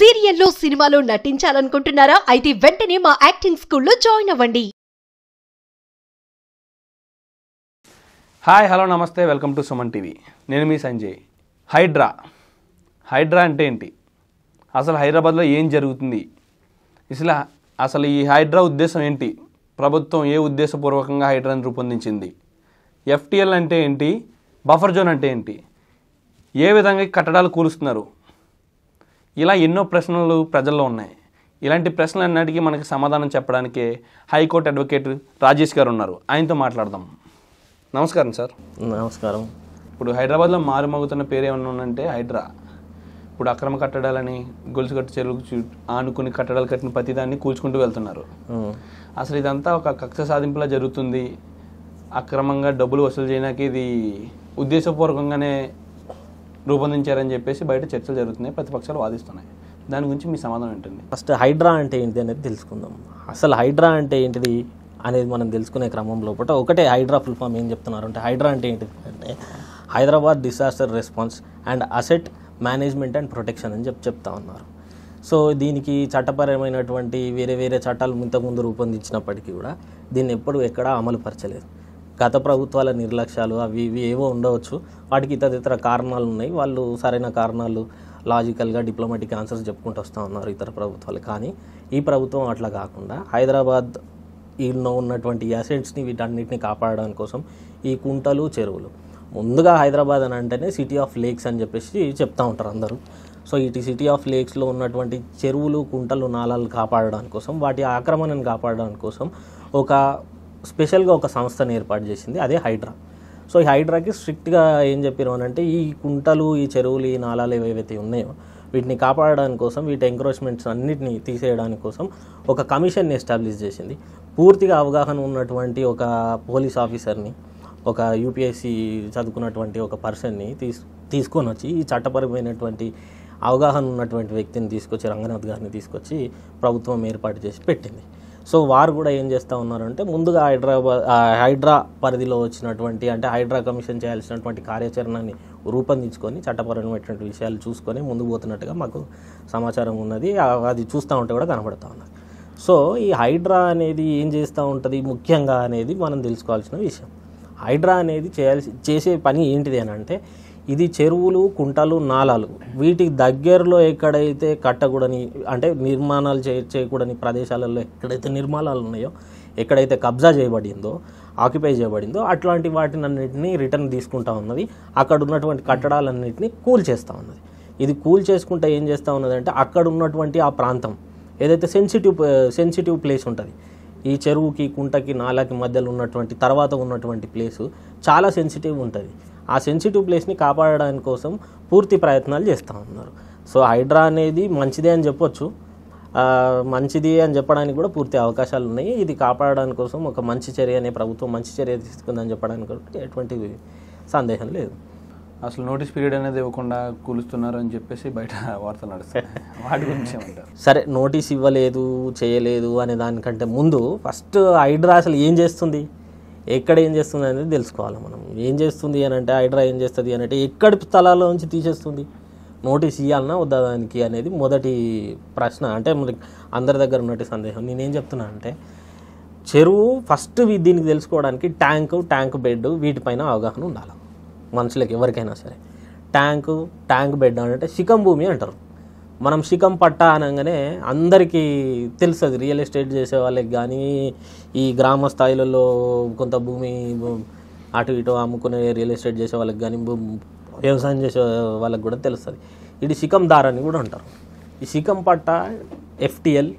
సీరియల్లో సినిమాలో నటించాలనుకుంటున్నారా? అయితే వెంటనే మా యాక్టింగ్ స్కూల్లో జాయిన్ అవ్వండి. హాయ్ హలో నమస్తే, వెల్కమ్ టు సుమన్ టీవీ. నేను మీ సంజయ్. హైడ్రా అంటే ఏంటి? అసలు హైదరాబాద్లో ఏం జరుగుతుంది? అసలు ఈ హైడ్రా ఉద్దేశం ఏంటి? ప్రభుత్వం ఏ ఉద్దేశపూర్వకంగా హైడ్రాని రూపొందించింది? ఎఫ్టీఎల్ అంటే ఏంటి? బఫర్ జోన్ అంటే ఏంటి? ఏ విధంగా కట్టడాలు కూలుస్తున్నారు? ఇలా ఎన్నో ప్రశ్నలు ప్రజల్లో ఉన్నాయి. ఇలాంటి ప్రశ్నలన్నిటికీ మనకి సమాధానం చెప్పడానికే హైకోర్టు అడ్వకేట్ రాజేష్ గారు ఉన్నారు. ఆయనతో మాట్లాడదాం. నమస్కారం సార్. నమస్కారం. ఇప్పుడు హైదరాబాద్లో మారుమోగుతున్న పేరు ఏమన్నా ఉందంటే హైడ్రా. ఇప్పుడు అక్రమ కట్టడాలని, గొలుసు కట్టు చెరువుకు ఆనుకుని కట్టడాలు కట్టిన ప్రతిదాన్ని కూల్చుకుంటూ వెళ్తున్నారు. అసలు ఇదంతా ఒక కక్ష సాధింపులా జరుగుతుంది, అక్రమంగా డబ్బులు వసూలు చేయడానికి ఇది ఉద్దేశపూర్వకంగానే రూపొందించారని చెప్పేసి బయట చర్చలు జరుగుతున్నాయి, ప్రతిపక్షాలు వాదిస్తున్నాయి. దాని గురించి మీ సమాధానం ఏంటండి? ఫస్ట్ హైడ్రా అంటే ఏంటి అనేది తెలుసుకుందాం. అసలు హైడ్రా అంటే ఏంటిది అనేది మనం తెలుసుకునే క్రమంలో ఒకటే హైడ్రా ఫుల్ ఫామ్ ఏం చెప్తున్నారు అంటే, హైడ్రా అంటే ఏంటిది అంటే Hyderabad disaster response and asset management and protection అని చెప్తా ఉన్నారు. సో దీనికి చట్టపరమైనటువంటి వేరే చట్టాలు ఇంతకుముందు రూపొందించినప్పటికీ కూడా దీన్ని ఎక్కడా అమలు పరచలేదు. గత ప్రభుత్వాల నిర్లక్ష్యాలు అవి ఇవి ఏవో ఉండవచ్చు, వాటికి ఇతర కారణాలు ఉన్నాయి. వాళ్ళు సరైన కారణాలు లాజికల్గా డిప్లొమాటిక్ ఆన్సర్స్ చెప్పుకుంటూ వస్తూ ఉన్నారు ఇతర ప్రభుత్వాలు. కానీ ఈ ప్రభుత్వం అట్లా కాకుండా హైదరాబాద్ ఈలో ఉన్నటువంటి అసెట్స్ని వీటన్నిటిని కాపాడడానికి కోసం ఈ కుంటలు, చెరువులు, ముందుగా హైదరాబాద్ అని అంటేనే సిటీ ఆఫ్ లేక్స్ అని చెప్పేసి చెప్తూ ఉంటారు అందరూ. సో ఇటు సిటీ ఆఫ్ లేక్స్లో ఉన్నటువంటి చెరువులు, కుంటలు, నాలాలు కాపాడడానికి కోసం, వాటి ఆక్రమణను కాపాడడానికి కోసం స్పెషల్గా ఒక సంస్థను ఏర్పాటు చేసింది, అదే హైడ్రా. సో ఈ హైడ్రాకి స్ట్రిక్ట్గా ఏం చెప్పారు అని అంటే, ఈ కుంటలు, ఈ చెరువులు, ఈ నాలాలు ఏవైతే ఉన్నాయో వీటిని కాపాడడానికి కోసం, వీటి ఎంక్రోచ్మెంట్స్ అన్నిటిని తీసేయడానికి కోసం ఒక కమిషన్ని ఎస్టాబ్లిష్ చేసింది. పూర్తిగా అవగాహన ఉన్నటువంటి ఒక పోలీస్ ఆఫీసర్ని, ఒక యూపీఎస్సీ చదువుకున్నటువంటి ఒక పర్సన్ని తీసుకొని వచ్చి, ఈ చట్టపరమైనటువంటి అవగాహన ఉన్నటువంటి వ్యక్తిని తీసుకొచ్చి, రంగనాథ్ గారిని తీసుకొచ్చి ప్రభుత్వం ఏర్పాటు చేసి పెట్టింది. సో వారు కూడా ఏం చేస్తూ ఉన్నారంటే, ముందుగా హైడ్రా పరిధిలో వచ్చినటువంటి, అంటే హైడ్రా కమిషన్ చేయాల్సినటువంటి కార్యాచరణని రూపొందించుకొని చట్టపరమైనటువంటి విషయాలు చూసుకొని ముందుకు పోతున్నట్టుగా మాకు సమాచారం ఉన్నది. అది చూస్తూ ఉంటే కూడా కనబడుతూ ఉన్నది. సో ఈ హైడ్రా అనేది ఏం చేస్తూ ఉంటుంది ముఖ్యంగా అనేది మనం తెలుసుకోవాల్సిన విషయం. హైడ్రా అనేది చేసే పని ఏంటిది అని అంటే, ఇది చెరువులు, కుంటలు, నాలాలు, వీటికి దగ్గరలో ఎక్కడైతే కట్టకూడని, అంటే నిర్మాణాలు చేయకూడని ప్రదేశాలలో ఎక్కడైతే నిర్మాణాలు ఉన్నాయో, ఎక్కడైతే కబ్జా చేయబడిందో, ఆక్యుపై చేయబడిందో అట్లాంటి వాటిని అన్నింటినీ రిటర్న్ తీసుకుంటా ఉన్నది. అక్కడ ఉన్నటువంటి కట్టడాలన్నింటినీ కూల్ చేస్తూ ఉన్నది. ఇది కూల్ చేసుకుంటే ఏం చేస్తూ ఉన్నది అంటే, అక్కడ ఉన్నటువంటి ఆ ప్రాంతం ఏదైతే సెన్సిటివ్ ప్లేస్ ఉంటుంది, ఈ చెరువుకి, కుంటకి, నాలాకి మధ్యలో ఉన్నటువంటి తర్వాత ఉన్నటువంటి ప్లేసు చాలా సెన్సిటివ్ ఉంటుంది. ఆ సెన్సిటివ్ ప్లేస్ని కాపాడడానికి కోసం పూర్తి ప్రయత్నాలు చేస్తూ ఉన్నారు. సో హైడ్రా అనేది మంచిదే అని చెప్పొచ్చు, మంచిది అని చెప్పడానికి కూడా పూర్తి అవకాశాలు ఉన్నాయి. ఇది కాపాడడానికి కోసం ఒక మంచి చర్యనే ప్రభుత్వం మంచి చర్య తీసుకుందని చెప్పడానికి ఎటువంటి సందేహం లేదు. అసలు నోటీస్ పీరియడ్ అనేది ఇవ్వకుండా కూలుస్తున్నారు అని చెప్పేసి బయట వార్తలు నడుస్తాయి. వాటి గురించి ఏమంటారు? సరే, నోటీస్ ఇవ్వలేదు, చేయలేదు అనే దానికంటే ముందు ఫస్ట్ హైడ్రా అసలు ఏం చేస్తుంది, ఎక్కడ ఏం చేస్తుంది అనేది తెలుసుకోవాలి మనం. ఏం చేస్తుంది అని అంటే, హైడ్రా ఏం చేస్తుంది అని అంటే, ఎక్కడి స్థలాల్లో నుంచి తీసేస్తుంది, నోటీస్ ఇవ్వాలన్నా వద్దా దానికి అనేది మొదటి ప్రశ్న. అంటే మనకి అందరి దగ్గర ఉన్నట్టు సందేహం. నేనేం చెప్తున్నా అంటే, చెరువు ఫస్ట్ దీనికి తెలుసుకోవడానికి ట్యాంక్ బెడ్ వీటిపైన అవగాహన ఉండాలి మనుషులకి, ఎవరికైనా సరే. ట్యాంక్ బెడ్ అంటే శిఖం భూమి అంటారు. మనం శిఖం పట్టా అనగానే అందరికీ తెలుస్తుంది, రియల్ ఎస్టేట్ చేసే వాళ్ళకి కానీ, ఈ గ్రామ స్థాయిలలో కొంత భూమి అటు ఇటు అమ్ముకునే రియల్ ఎస్టేట్ చేసే వాళ్ళకి కానీ, వ్యవసాయం చేసే వాళ్ళకి కూడా తెలుస్తుంది. ఇది శిఖం దార్ అని కూడా అంటారు. ఈ శిఖం పట్టా, ఎఫ్టీఎల్,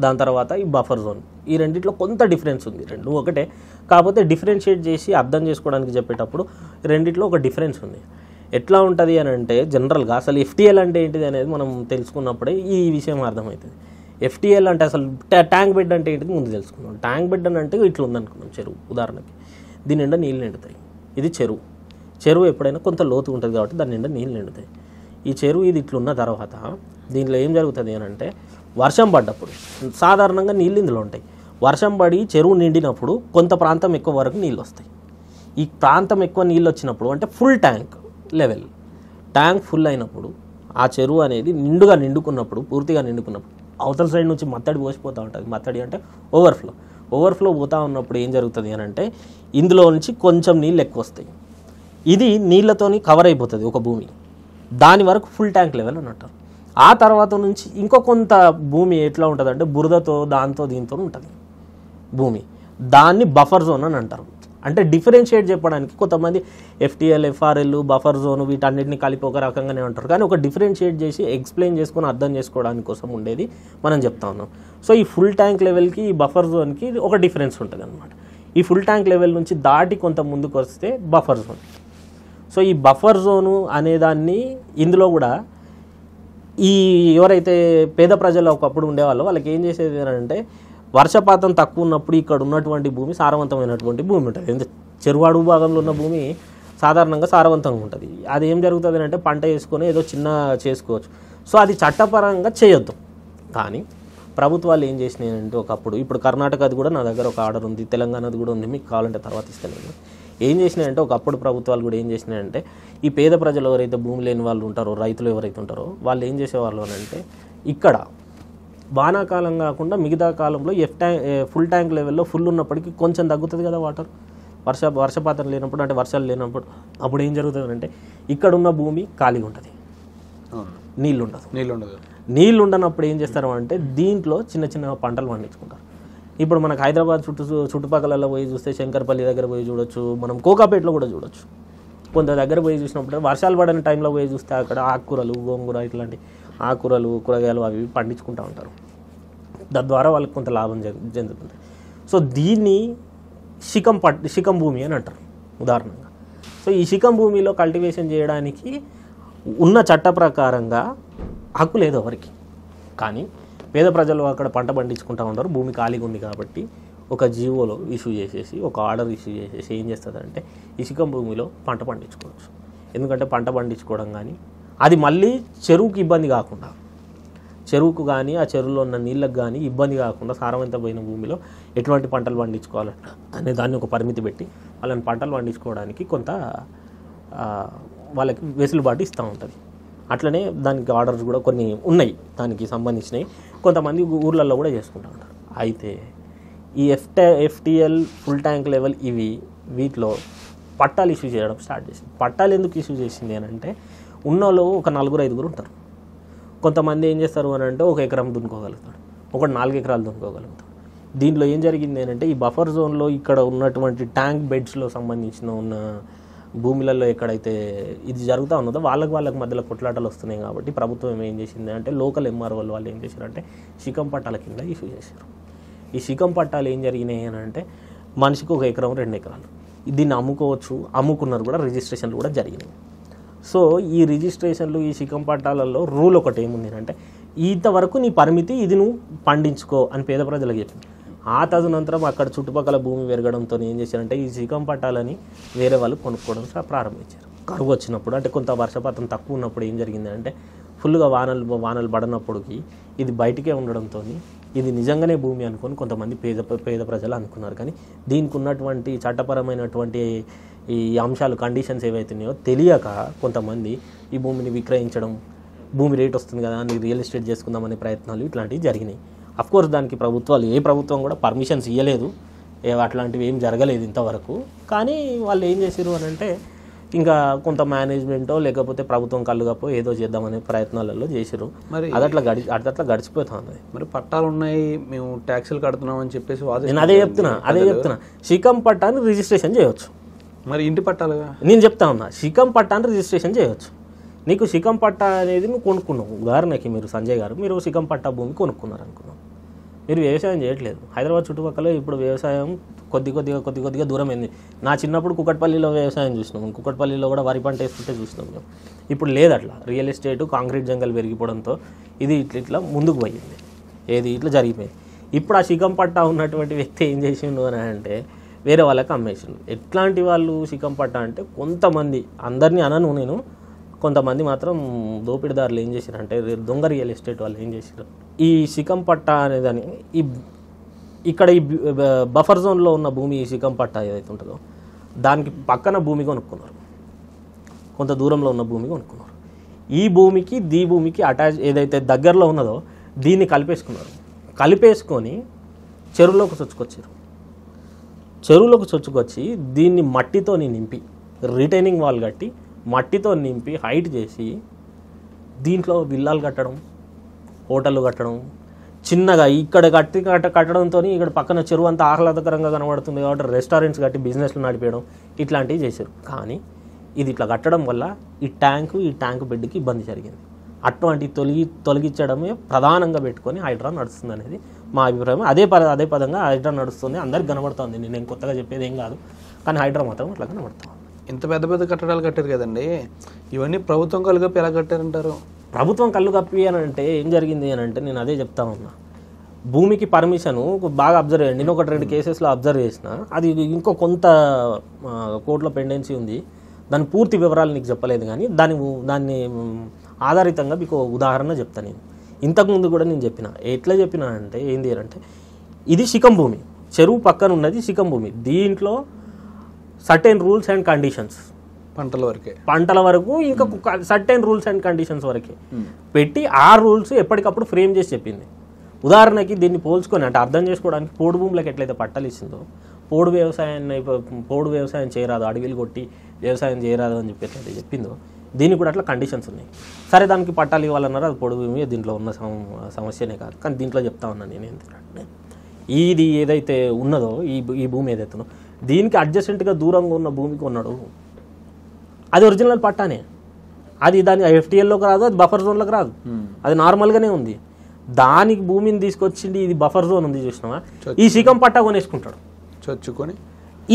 దాని తర్వాత ఈ బఫర్ జోన్, ఈ రెండిట్లో కొంత డిఫరెన్స్ ఉంది. రెండు ఒకటే, కాకపోతే డిఫరెన్షియేట్ చేసి అర్థం చేసుకోవడానికి చెప్పేటప్పుడు రెండిట్లో ఒక డిఫరెన్స్ ఉంది. ఎట్లా ఉంటుంది అని అంటే, జనరల్గా అసలు ఎఫ్టీఎల్ అంటే ఏంటిది అనేది మనం తెలుసుకున్నప్పుడే ఈ విషయం అర్థమవుతుంది. ఎఫ్టీఎల్ అంటే అసలు ట్యాంక్ బెడ్ అంటే ఏంటిది ముందు తెలుసుకున్నాం. ట్యాంక్ బెడ్ అని అంటే ఇట్లా ఉందనుకున్నాం, చెరువు ఉదాహరణకి, దీని నిండా నీళ్ళు నిండుతాయి. ఇది చెరువు ఎప్పుడైనా కొంత లోతు ఉంటుంది కాబట్టి దాని నిండా నీళ్ళు నిండుతాయి. ఈ చెరువు ఇది ఇట్లున్న తర్వాత దీంట్లో ఏం జరుగుతుంది అని అంటే, వర్షం పడ్డప్పుడు సాధారణంగా నీళ్ళు ఇందులో ఉంటాయి. వర్షం పడి చెరువు నిండినప్పుడు కొంత ప్రాంతం ఎక్కువ వరకు నీళ్ళు వస్తాయి. ఈ ప్రాంతం ఎక్కువ నీళ్ళు వచ్చినప్పుడు అంటే full tank level, tank full అయినప్పుడు ఆ చెరువు అనేది నిండుకున్నప్పుడు పూర్తిగా నిండుకున్నప్పుడు అవతల సైడ్ నుంచి మత్తడి పోసిపోతూ ఉంటుంది. మత్తడి అంటే ఓవర్ఫ్లో పోతూ ఉన్నప్పుడు ఏం జరుగుతుంది అని అంటే ఇందులో నుంచి కొంచెం నీళ్ళు ఎక్కువ వస్తాయి. ఇది నీళ్ళతోని కవర్ అయిపోతుంది ఒక భూమి, దాని వరకు ఫుల్ ట్యాంక్ లెవెల్ అని అంటారు. ఆ తర్వాత నుంచి ఇంకో కొంత భూమి ఎట్లా ఉంటుంది అంటే బురదతో దీంతో ఉంటుంది భూమి, దాన్ని బఫర్ జోన్ అని అంటారు. అంటే డిఫరెన్షియేట్ చెప్పడానికి కొంతమంది FTL, FRL, బఫర్ జోన్ వీటన్నిటిని కలిపి ఒక రకంగానే ఉంటారు, కానీ ఒక డిఫరెన్షియేట్ చేసి ఎక్స్ప్లెయిన్ చేసుకొని అర్థం చేసుకోవడానికి కోసం ఉండేది మనం చెప్తా ఉన్నాం. సో ఈ ఫుల్ ట్యాంక్ లెవెల్కి ఈ బఫర్ జోన్కి ఒక డిఫరెన్స్ ఉంటుంది అనమాట. ఈ ఫుల్ ట్యాంక్ లెవెల్ నుంచి దాటి కొంత ముందుకు వస్తే బఫర్ జోన్. సో ఈ బఫర్ జోను అనేదాన్ని ఇందులో కూడా ఈ ఎవరైతే పేద ప్రజలు ఒకప్పుడు ఉండేవాళ్ళో వాళ్ళకి ఏం చేసేది అంటే వర్షపాతం తక్కువ ఉన్నప్పుడు ఇక్కడ ఉన్నటువంటి భూమి సారవంతమైనటువంటి భూమి ఉంటుంది. చెరువు అడుగు భాగంలో ఉన్న భూమి సాధారణంగా సారవంతంగా ఉంటుంది. అది ఏం జరుగుతుంది అంటే పంట వేసుకొని ఏదో చిన్న చేసుకోవచ్చు. సో అది చట్టపరంగా చేయొద్దు. కానీ ప్రభుత్వాలు ఏం చేసినాయి అంటే ఒకప్పుడు, ఇప్పుడు కర్ణాటకది కూడా నా దగ్గర ఒక ఆర్డర్ ఉంది, తెలంగాణది కూడా ఉంది, మీకు కావాలంటే తర్వాత ఇస్తాను. ఏం చేసినాయంటే ఒకప్పుడు ప్రభుత్వాలు కూడా ఏం చేసినాయంటే ఈ పేద ప్రజలు ఎవరైతే భూమి లేని వాళ్ళు ఉంటారో, రైతులు ఎవరైతే ఉంటారో వాళ్ళు ఏం చేసేవాళ్ళు అని అంటే ఇక్కడ వానాకాలం కాకుండా మిగతా కాలంలో ఫుల్ ట్యాంక్ లెవెల్లో ఫుల్ ఉన్నప్పటికీ కొంచెం తగ్గుతుంది కదా వాటర్, వర్షపాతం లేనప్పుడు అంటే వర్షాలు లేనప్పుడు. అప్పుడు ఏం జరుగుతుంది అంటే ఇక్కడ ఉన్న భూమి ఖాళీగా ఉంటుంది, నీళ్ళు ఉండనప్పుడు ఏం చేస్తారు అంటే దీంట్లో చిన్న చిన్న పంటలు పండించుకుంటారు. ఇప్పుడు మనకు హైదరాబాద్ చుట్టుపక్కల పోయి చూస్తే శంకర్పల్లి దగ్గర పోయి చూడొచ్చు, మనం కోకాపేటలో కూడా చూడొచ్చు. కొంత దగ్గర పోయి చూసినప్పుడు వర్షాలు పడని టైంలో పోయి చూస్తే అక్కడ ఆకుకూరలు, గోంగూర ఇట్లాంటి ఆకుకూరలు, కూరగాయలు అవి పండించుకుంటూ ఉంటారు. తద్వారా వాళ్ళకి కొంత లాభం చెందుతుంది. సో దీన్ని శిఖం భూమి అని అంటారు ఉదాహరణగా. సో ఈ శిఖం భూమిలో కల్టివేషన్ చేయడానికి ఉన్న చట్ట ప్రకారంగా హక్కు లేదు ఎవరికి, కానీ పేద ప్రజలు అక్కడ పంట పండించుకుంటూ ఉంటారు. భూమి ఖాళీగా ఉంది కాబట్టి ఒక జీవోలో ఇష్యూ చేసేసి, ఒక ఆర్డర్ ఇష్యూ చేసేసి ఏం చేస్తుందంటే ఈ శిఖం భూమిలో పంట పండించుకోవచ్చు. ఎందుకంటే పంట పండించుకోవడం కానీ అది మళ్ళీ చెరువుకి ఇబ్బంది కాకుండా, చెరువుకు కానీ ఆ చెరువులో ఉన్న నీళ్ళకు కానీ ఇబ్బంది కాకుండా సారవంతమైన భూమిలో ఎటువంటి పంటలు పండించుకోవాలి అనే దాన్ని ఒక పరిమితి పెట్టి వాళ్ళని పంటలు పండించుకోవడానికి కొంత వాళ్ళకి వెసులుబాటు ఇస్తూ ఉంటుంది. అట్లనే దానికి ఆర్డర్స్ కూడా కొన్ని ఉన్నాయి దానికి సంబంధించినవి, కొంతమంది ఊర్లలో కూడా చేసుకుంటూ ఉంటారు. అయితే ఈ FTL, ఫుల్ ట్యాంక్ లెవెల్ వీటిలో పట్టాలు ఇష్యూ చేయడం స్టార్ట్ చేసింది. పట్టాలు ఎందుకు ఇష్యూ చేసింది అని అంటే ఉన్నోళ్ళు ఒక 4-5 ఉంటారు. కొంతమంది ఏం చేస్తారు అని అంటే 1 ఎకరం దున్నుకోగలుగుతాడు, ఒకటి 4 ఎకరాలు దున్నుకోగలుగుతాడు. దీంట్లో ఏం జరిగింది అని అంటే ఈ బఫర్ జోన్లో ఇక్కడ ఉన్నటువంటి ట్యాంక్ బెడ్స్లో సంబంధించిన ఉన్న భూములలో ఎక్కడైతే ఇది జరుగుతూ ఉన్నదో వాళ్ళకి మధ్యలో కొట్లాటలు వస్తున్నాయి. కాబట్టి ప్రభుత్వం ఏం చేసింది అంటే లోకల్ MRO వాళ్ళు ఏం చేశారంటే శిఖం పట్టాల కింద ఇష్యూ చేశారు. ఈ శిఖం పట్టాలు ఏం జరిగినాయి అని అంటే మనిషికి 1 ఎకరం 2 ఎకరాలు దీన్ని అమ్ముకోవచ్చు, అమ్ముకున్నారు కూడా, రిజిస్ట్రేషన్లు కూడా జరిగినాయి. సో ఈ రిజిస్ట్రేషన్లు ఈ శిఖం పట్టాలలో రూల్ ఒకటి ఏముంది అంటే ఇంతవరకు నీ పరిమితి, ఇది నువ్వు పండించుకో అని పేద ప్రజలకు చెప్పింది. ఆ తదనంతరం అక్కడ చుట్టుపక్కల భూమి పెరగడంతో ఏం చేశారంటే ఈ శిఖం పట్టాలని వేరే వాళ్ళు కొనుక్కోవడం ప్రారంభించారు. కరువు వచ్చినప్పుడు అంటే కొంత వర్షపాతం తక్కువ ఉన్నప్పుడు ఏం జరిగిందంటే ఫుల్గా వానలు పడినప్పటికీ ఇది బయటికే ఉండడంతో ఇది నిజంగానే భూమి అనుకొని కొంతమంది పేద ప్రజలు అనుకున్నారు. కానీ దీనికి ఉన్నటువంటి చట్టపరమైనటువంటి ఈ అంశాలు, కండిషన్స్ ఏవైతున్నాయో తెలియక కొంతమంది ఈ భూమిని విక్రయించడం, భూమి రేట్ వస్తుంది కదా అని రియల్ ఎస్టేట్ చేసుకుందామనే ప్రయత్నాలు ఇట్లాంటివి జరిగినాయి. అఫ్కోర్స్ దానికి ప్రభుత్వాలు, ఏ ప్రభుత్వం కూడా పర్మిషన్స్ ఇవ్వలేదు, అట్లాంటివి ఏం జరగలేదు ఇంతవరకు. కానీ వాళ్ళు ఏం చేశారు అని అంటే ఇంకా కొంత మేనేజ్మెంటో లేకపోతే ప్రభుత్వం కళ్ళుగాపో ఏదో చేద్దామనే ప్రయత్నాలలో చేశారు. మరి అట్లా గడిచిపోతా ఉన్నది. మరి పట్టాలు ఉన్నాయి, మేము ట్యాక్సులు కడుతున్నాం అని చెప్పేసి నేను అదే చెప్తున్నా శిఖం పట్టాన్ని రిజిస్ట్రేషన్ చేయవచ్చు. మరి ఇంటి పట్టాలుగా నేను చెప్తా ఉన్నా, శిఖం పట్టాన్ని రిజిస్ట్రేషన్ చేయవచ్చు. నీకు శిఖం పట్టా అనేది నువ్వు కొనుక్కున్నావు. ఉదాహరణకి మీరు సంజయ్ గారు, మీరు శిఖం పట్టా భూమి కొనుక్కున్నారు అనుకున్నాం, మీరు వ్యవసాయం చేయట్లేదు. హైదరాబాద్ చుట్టుపక్కల ఇప్పుడు వ్యవసాయం కొద్దిగా దూరం అయింది. నా చిన్నప్పుడు కుకట్పల్లిలో వ్యవసాయం చూసినాం, కుకట్పల్లిలో కూడా వరి పంట వేసుకుంటే చూసినాం మేము. ఇప్పుడు లేదు అట్లా. రియల్ ఎస్టేట్, కాంక్రీట్ జంగల్ పెరిగిపోవడంతో ఇది ఇట్లా ముందుకు పోయింది, ఇట్లా జరిగిపోయింది. ఇప్పుడు ఆ శిఖం పట్టా ఉన్నటువంటి వ్యక్తి ఏం చేసిండు అని అంటే వేరే వాళ్ళకి అమ్మేసిండు. ఎట్లాంటి వాళ్ళు శిఖం పట్టా అంటే కొంతమంది, అందరినీ అనను నేను, కొంతమంది మాత్రం దోపిడిదారులు ఏం చేశారంటే దొంగ రియల్ ఎస్టేట్ వాళ్ళు ఏం చేశారు, ఈ శిఖం పట్టా అనేదాన్ని ఇక్కడ ఈ బఫర్ జోన్లో ఉన్న భూమి, ఈ శిఖం పట్టా ఏదైతే ఉంటుందో దానికి పక్కన భూమి కొనుక్కున్నారు, కొంత దూరంలో ఉన్న భూమి కొనుక్కున్నారు. ఈ భూమికి భూమికి అటాచ్ ఏదైతే దగ్గరలో ఉన్నదో దీన్ని కలిపేసుకొని చెరువులోకి చొచ్చుకొచ్చి దీన్ని మట్టితో నింపి రిటైనింగ్ వాల్ కట్టి మట్టితో నింపి హైట్ చేసి దీంట్లో విల్లాలు కట్టడం, హోటళ్ళు కట్టడం, చిన్నగా ఇక్కడ కట్టడంతో ఇక్కడ పక్కన చెరువు అంతా ఆహ్లాదకరంగా కనబడుతుంది కాబట్టి రెస్టారెంట్స్ కట్టి బిజినెస్లు నడిపేయడం ఇట్లాంటివి చేశారు. కానీ ఇది ఇట్లా కట్టడం వల్ల ఈ ట్యాంకు బెడ్కి ఇబ్బంది జరిగింది. అటువంటి తొలగించడమే ప్రధానంగా పెట్టుకొని హైడ్రా నడుస్తుంది అనేది మా అభిప్రాయం. అదే పదంగా హైడ్రా నడుస్తుంది, అందరికి కనబడుతుంది. నేను కొత్తగా చెప్పేది ఏం కాదు, కానీ హైడ్రా మాత్రం అట్లా కనబడుతుంది. ఇంత పెద్ద పెద్ద కట్టడాలు కట్టారు కదండి, ఇవన్నీ ప్రభుత్వం కళ్ళు కప్పి ఎలా కట్టారంటారు? ప్రభుత్వం కళ్ళు కప్పి అని అంటే ఏం జరిగింది అని అంటే నేను అదే చెప్తా ఉన్నా. భూమికి పర్మిషను బాగా అబ్జర్వ్ చేయండి. నేను 1-2 కేసెస్లో అబ్జర్వ్ చేసిన, అది ఇంకో కొంత కోర్టులో పెండెన్సీ ఉంది. దాని పూర్తి వివరాలు నీకు చెప్పలేదు, కానీ దాన్ని ఆధారితంగా మీకు ఉదాహరణ చెప్తాను. నేను ఇంతకుముందు కూడా నేను ఎట్లా చెప్పినా అంటే ఏంది అంటే, ఇది శిఖం భూమి, చెరువు పక్కన ఉన్నది శిఖం భూమి. దీంట్లో సర్టెన్ రూల్స్ అండ్ కండిషన్స్ పంటల వరకు ఇంకా సర్టెన్ రూల్స్ అండ్ కండిషన్స్ వరకే పెట్టి ఆ రూల్స్ ఎప్పటికప్పుడు ఫ్రేమ్ చేసి చెప్పింది. ఉదాహరణకి దీన్ని పోల్చుకొని అంటే అర్థం చేసుకోవడానికి పోడు భూములకు ఎట్లయితే పట్టాలు ఇచ్చిందో పోడు వ్యవసాయం చేయరాదు, అడవిలు కొట్టి వ్యవసాయం చేయరాదు అని చెప్పి చెప్పిందో దీనికి కూడా అట్లా కండిషన్స్ ఉన్నాయి. సరే దానికి పట్టాలు ఇవ్వాలన్నారు, అది పొడుగు భూమి, దీంట్లో ఉన్న సమస్యనే కాదు. కానీ దీంట్లో చెప్తా ఉన్నాను నేను ఏంటంటే, ఇది ఏదైతే ఉన్నదో ఈ భూమి ఏదైతే ఉన్నదో దీనికి అడ్జసెంట్గా దూరంగా ఉన్న భూమికి ఉన్నాడు, అది ఒరిజినల్ పట్టానే. అది దాని FTLలోకి రాదు, అది బఫర్ జోన్లోకి రాదు, అది నార్మల్గానే ఉంది. దానికి భూమిని తీసుకొచ్చింది, ఇది బఫర్ జోన్ ఉంది చూసినావా, ఈ శిఖం పట్టా కొనేసుకుంటాడు. చొచ్చుకొని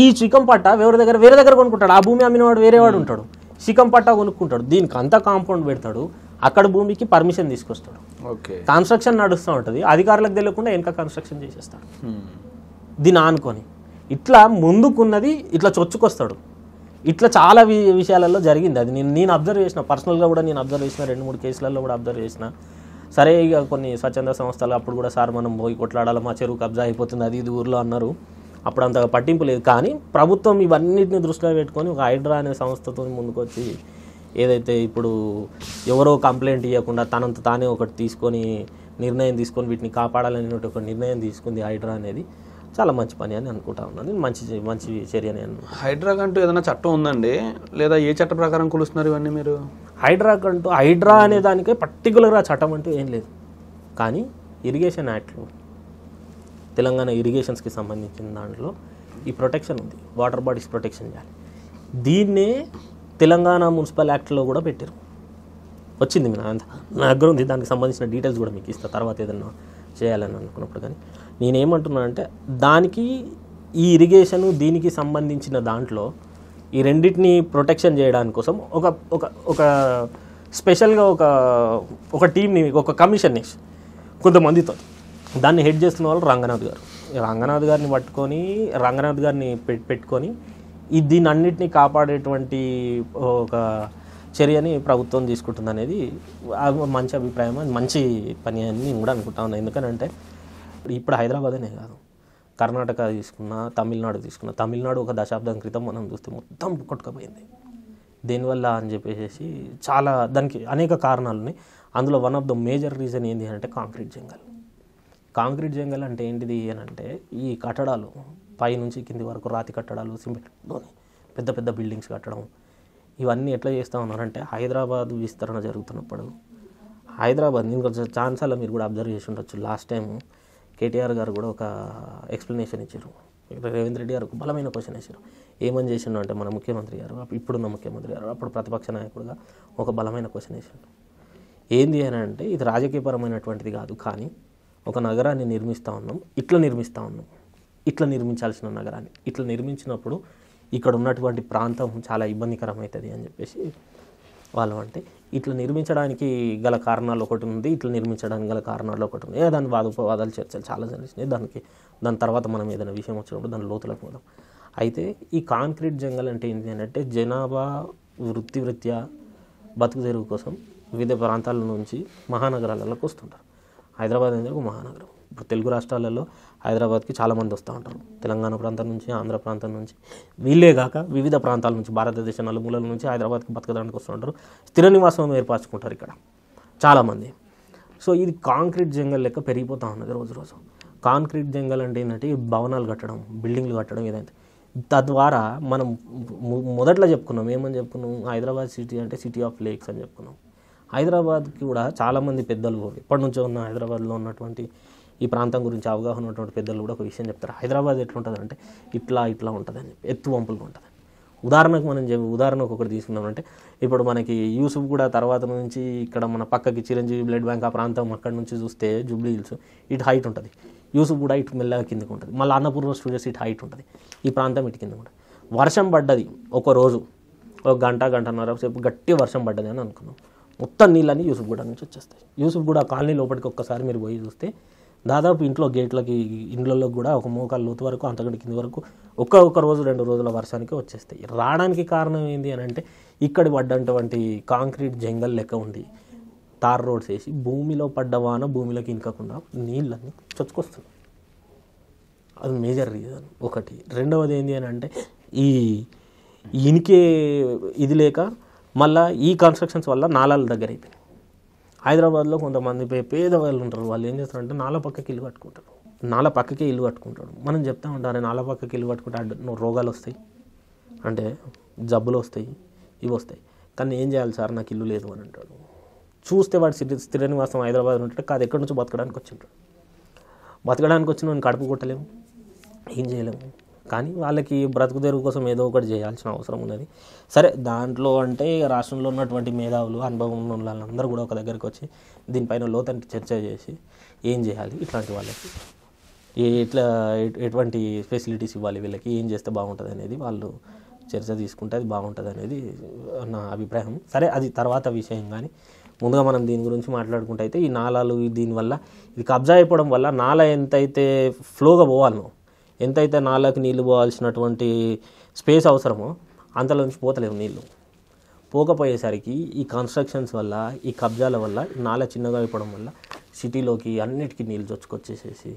ఈ శిఖం పట్టా వేరే దగ్గర కొనుక్కుంటాడు. ఆ భూమి అమ్మినవాడు వేరేవాడు ఉంటాడు, శిఖం పట్టా కొనుక్కుంటాడు. దీనికి అంతా కాంపౌండ్ పెడతాడు, అక్కడ భూమికి పర్మిషన్ తీసుకొస్తాడు, కన్స్ట్రక్షన్ నడుస్తూ ఉంటుంది. అధికారులకు తెలియకుండా వెనక కన్స్ట్రక్షన్ చేసేస్తాడు దీన్ని ఆనుకొని. ఇట్లా ముందుకున్నది ఇట్లా చొచ్చుకొస్తాడు. ఇట్లా చాలా విషయాలలో జరిగింది. అది నేను అబ్జర్వ్ చేసిన, పర్సనల్గా కూడా నేను అబ్జర్వ్ చేసిన, 2-3 కేసులలో కూడా అబ్జర్వ్ చేసిన. సరే ఇక కొన్ని స్వచ్ఛంద సంస్థలు అప్పుడు కూడా సార్ మనం పోయి కొట్లాడాలి, మా చెరువు కబ్జా అయిపోతుంది అది ఇది ఊర్లో అన్నారు. అప్పుడు అంతగా పట్టింపు లేదు. కానీ ప్రభుత్వం ఇవన్నిటిని దృష్టిలో పెట్టుకొని ఒక హైడ్రా అనే సంస్థతో ముందుకొచ్చి ఏదైతే ఇప్పుడు ఎవరో కంప్లైంట్ ఇవ్వకుండా తనంత తానే ఒకటి నిర్ణయం తీసుకొని వీటిని కాపాడాలనే ఒక నిర్ణయం తీసుకుంది హైడ్రా అనేది చాలా మంచి పని అని అనుకుంటా ఉన్నాను. మంచి చర్య అని అన్నాను. హైడ్రా కంటూ ఏదైనా చట్టం ఉందండి, లేదా ఏ చట్ట ప్రకారం కొలుస్తున్నారు ఇవన్నీ మీరు? హైడ్రా అనే దానికే పర్టికులర్గా చట్టం అంటూ ఏం లేదు. కానీ ఇరిగేషన్ యాక్ట్లో, తెలంగాణ ఇరిగేషన్స్కి సంబంధించిన దాంట్లో ఈ ప్రొటెక్షన్ ఉంది, వాటర్ బాడీస్ ప్రొటెక్షన్ చేయాలి. దీన్నే తెలంగాణ మున్సిపల్ యాక్ట్లో కూడా పెట్టారు, వచ్చింది నా దగ్గర ఉంది. దానికి సంబంధించిన డీటెయిల్స్ కూడా మీకు ఇస్తా తర్వాత ఏదన్నా చేయాలని అనుకున్నప్పుడు. కానీ నేనేమంటున్నా అంటే దానికి ఈ ఇరిగేషను దీనికి సంబంధించిన దాంట్లో ఈ రెండింటిని ప్రొటెక్షన్ చేయడానికి కోసం ఒక స్పెషల్గా ఒక టీంని, ఒక కమిషన్ని కొంతమందితో దాన్ని హెడ్ చేస్తున్న వాళ్ళు రంగనాథ్ గారిని పట్టుకొని పెట్టుకొని దీన్ని అన్నిటినీ కాపాడేటువంటి ఒక చర్యని ప్రభుత్వం తీసుకుంటుంది అనేది మంచి అభిప్రాయం, మంచి పని అని నేను కూడా అనుకుంటా ఉన్నాను. ఎందుకంటే ఇప్పుడు హైదరాబాద్ అనే కాదు, కర్ణాటక తీసుకున్నా, తమిళనాడు ఒక దశాబ్దం క్రితం మనం చూస్తే మొత్తం కొట్టుకుపోయింది. దేనివల్ల అని చెప్పేసి చాలా దానికి అనేక కారణాలు ఉన్నాయి. అందులో one of the major reason ఏంటి అంటే కాంక్రీట్ జంగల్ అంటే ఏంటిది అని అంటే ఈ కట్టడాలు పై నుంచి కింది వరకు రాతి కట్టడాలు, సిమెంట్తోని పెద్ద పెద్ద బిల్డింగ్స్ కట్టడం, ఇవన్నీ ఎట్లా చేస్తూ ఉన్నారంటే హైదరాబాద్ విస్తరణ జరుగుతున్నప్పుడు నేను కొంచెం ఛాన్సాల మీరు కూడా అబ్జర్వ్ చేసి ఉండొచ్చు. లాస్ట్ టైం కేటీఆర్ గారు కూడా ఒక ఎక్స్ప్లెనేషన్ ఇచ్చారు, రేవంత్ రెడ్డి గారు ఒక బలమైన క్వశ్చన్ వేశారు. ఏమని చేసిండు అంటే మన ముఖ్యమంత్రి గారు, ఇప్పుడున్న ముఖ్యమంత్రి గారు, అప్పుడు ప్రతిపక్ష నాయకుడుగా ఒక బలమైన క్వశ్చన్ వేసిండు. ఏంది అని అంటే ఇది రాజకీయపరమైనటువంటిది కాదు, కానీ ఒక నగరాన్ని నిర్మిస్తూ ఉన్నాం, ఇట్లా నిర్మించాల్సిన నగరాన్ని ఇట్లా నిర్మించినప్పుడు ఇక్కడ ఉన్నటువంటి ప్రాంతం చాలా ఇబ్బందికరమవుతుంది అని చెప్పేసి వాళ్ళు అంటే ఇట్లా నిర్మించడానికి గల కారణాలు ఒకటి ఉంది, ఇట్లా నిర్మించడానికి గల కారణాలు ఒకటి ఉంది. దాని వాదోపవాదాలు చర్చలు చాలా జరిగినాయి. దాని తర్వాత మనం ఏదైనా విషయం వచ్చినప్పుడు దాని లోతులకు పోదాం. అయితే ఈ కాంక్రీట్ జంగల్ అంటే ఏంటి అంటే జనాభా వృత్తిరీత్యా బతుకు తెరువు కోసం వివిధ ప్రాంతాల నుంచి మహానగరాలకు వస్తుంటారు. హైదరాబాద్ అనేది ఒక మహానగరం. ఇప్పుడు తెలుగు రాష్ట్రాలలో హైదరాబాద్కి చాలామంది వస్తూ ఉంటారు, తెలంగాణ ప్రాంతం నుంచి, ఆంధ్ర ప్రాంతం నుంచి, వీళ్ళే కాక వివిధ ప్రాంతాల నుంచి, భారతదేశం నలుమూలల నుంచి హైదరాబాద్కి బతకడానికి వస్తూ ఉంటారు, స్థిర నివాసం ఏర్పరచుకుంటారు ఇక్కడ చాలామంది. సో ఇది కాంక్రీట్ జంగల్ లెక్క పెరిగిపోతూ ఉన్నది రోజు రోజు. కాంక్రీట్ జంగల్ అంటే ఏంటంటే భవనాలు కట్టడం, బిల్డింగ్లు కట్టడం ఏదైతే, తద్వారా మనం మొదట్లో చెప్పుకున్నాం, ఏమని చెప్పుకున్నాం, హైదరాబాద్ సిటీ అంటే సిటీ ఆఫ్ లేక్స్ అని చెప్పుకున్నాం. హైదరాబాద్కి కూడా చాలామంది పెద్దలు ఎప్పటి నుంచో ఉన్న హైదరాబాద్లో ఉన్నటువంటి ఈ ప్రాంతం గురించి అవగాహన ఉన్నటువంటి పెద్దలు కూడా ఒక విషయం చెప్తారు, హైదరాబాద్ ఎట్లుంటుంది అంటే ఇట్లా ఉంటుంది అని చెప్పి, ఎత్తు వంపులుగా ఉంటుంది. ఉదాహరణకు ఒకటి తీసుకున్నామంటే ఇప్పుడు మనకి యూసుఫ్ కూడా తర్వాత నుంచి ఇక్కడ మన పక్కకి చిరంజీవి బ్లడ్ బ్యాంక్ ఆ ప్రాంతం అక్కడ నుంచి చూస్తే జూబ్లీ హిల్స్ ఇటు హైట్ ఉంటుంది, యూసుఫ్ కూడా ఇటు మెల్లగా కిందకి ఉంటుంది, మళ్ళీ అన్నపూర్ణ స్టూడియోస్ ఇటు హైట్ ఉంటుంది, ఈ ప్రాంతం ఇటు కింద ఉంటుంది. వర్షం పడ్డది ఒక రోజు, ఒక గంటన్నర సేపు గట్టి వర్షం పడ్డది అని అనుకున్నాం, మొత్తం నీళ్ళని యూసుఫ్ గూడ నుంచి వచ్చేస్తాయి. యూసుఫ్ గూడ కాలనీ లోపలికి ఒక్కసారి మీరు పోయి చూస్తే దాదాపు ఇంట్లో గేట్లకి ఇండ్లలో కూడా ఒక మోకాలు లోతు వరకు అంతకంటే కింది వరకు ఒక్క రోజు 2 రోజుల వర్షానికి వచ్చేస్తాయి. రావడానికి కారణం ఏంటి అని అంటే ఇక్కడ పడ్డటువంటి కాంక్రీట్ జంగల్ లెక్క ఉంది, తార్ రోడ్స్ వేసి భూమిలో పడ్డ వాన భూమిలోకి ఇంకకుండా నీళ్ళని చొచ్చుకొస్తుంది. అది మేజర్ రీజన్ ఒకటి. రెండవది ఏంటి అని అంటే ఈ ఇనికే ఇది లేక మళ్ళీ ఈ కన్స్ట్రక్షన్స్ వల్ల నాలాల దగ్గర అయిపోయినాయి. హైదరాబాద్లో కొంతమంది పేదవాళ్ళు ఉంటారు, వాళ్ళు ఏం చేస్తారంటే నాలా పక్కకి ఇల్లు కట్టుకుంటారు, నాలా పక్కకే ఇల్లు కట్టుకుంటాడు. మనం చెప్తా ఉంటారు నాలా పక్కకి ఇల్లు కట్టుకుంటే రోగాలు వస్తాయి, అంటే జబ్బులు వస్తాయి, ఇవి వస్తాయి, కానీ ఏం చేయాలి సార్ నాకు ఇల్లు లేదు అని అంటాడు. చూస్తే వాడు స్థిర నివాసం హైదరాబాద్ ఉంటాడు, కాదు ఎక్కడి నుంచి బతకడానికి వచ్చింటాడు. బతకడానికి వచ్చిన వాడిని కడుపు కొట్టలేము, ఏం చేయలేము, కానీ వాళ్ళకి బ్రతుకు తెరువు కోసం ఏదో ఒకటి చేయాల్సిన అవసరం ఉన్నది. సరే దాంట్లో అంటే రాష్ట్రంలో ఉన్నటువంటి మేధావులు, అనుభవం ఉన్న వాళ్ళందరూ కూడా ఒక దగ్గరికి వచ్చి దీనిపైన లోతైన చర్చ చేసి ఏం చేయాలి, ఇట్లాంటి వాళ్ళకి ఎటువంటి ఫెసిలిటీస్ ఇవ్వాలి, వీళ్ళకి ఏం చేస్తే బాగుంటుంది అనేది వాళ్ళు చర్చ తీసుకుంటే అది బాగుంటుంది అనేది నా అభిప్రాయం. సరే అది తర్వాత విషయం, కానీ ముందుగా మనం దీని గురించి మాట్లాడుకుంటే అయితే ఈ నాలాలు దీనివల్ల ఇది కబ్జా అయిపోవడం వల్ల నాలా ఎంతైతే ఫ్లోగా పోవాలనో, ఎంతైతే నాలాకి నీళ్లు పోవాల్సినటువంటి స్పేస్ అవసరమో అంతలోంచి పోతలేవు నీళ్ళు. పోకపోయేసరికి ఈ కన్స్ట్రక్షన్స్ వల్ల, ఈ కబ్జాల వల్ల నాలా చిన్నగా అయిపోవడం వల్ల సిటీలోకి అన్నిటికీ నీళ్ళు చొచ్చుకొచ్చేసేసి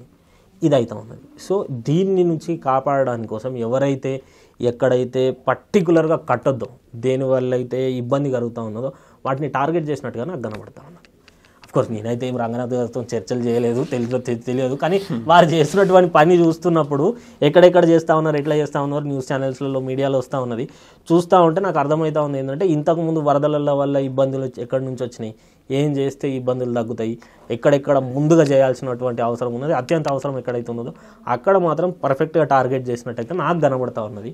ఇది అవుతూ ఉన్నది. సో దీన్ని నుంచి కాపాడడానికి కోసం ఎవరైతే ఎక్కడైతే పర్టికులర్గా కట్టొద్దో, దేనివల్ల అయితే ఇబ్బంది కలుగుతూ ఉన్నదో వాటిని టార్గెట్ చేసినట్టుగా నాకు కనబడతా ఉన్నది. అఫ్కోర్స్ నేనైతే ఏం రంగనాథ్ గారితో చర్చలు చేయలేదు, తెలియదు, కానీ వారు చేస్తున్నటువంటి పని చూస్తున్నప్పుడు ఎక్కడెక్కడ చేస్తూ ఉన్నారు, ఎట్లా చేస్తూ ఉన్నారు, న్యూస్ ఛానల్స్లలో మీడియాలో వస్తూ ఉన్నది చూస్తూ ఉంటే నాకు అర్థమవుతా ఉంది ఏంటంటే ఇంతకుముందు వరదల వల్ల ఇబ్బందులు ఎక్కడి నుంచి వచ్చినాయి, ఏం చేస్తే ఇబ్బందులు తగ్గుతాయి, ఎక్కడెక్కడ ముందుగా చేయాల్సినటువంటి అవసరం ఉన్నది, అత్యంత అవసరం ఎక్కడైతే ఉన్నదో అక్కడ మాత్రం పర్ఫెక్ట్గా టార్గెట్ చేసినట్టయితే నాకు కనబడతా ఉన్నది.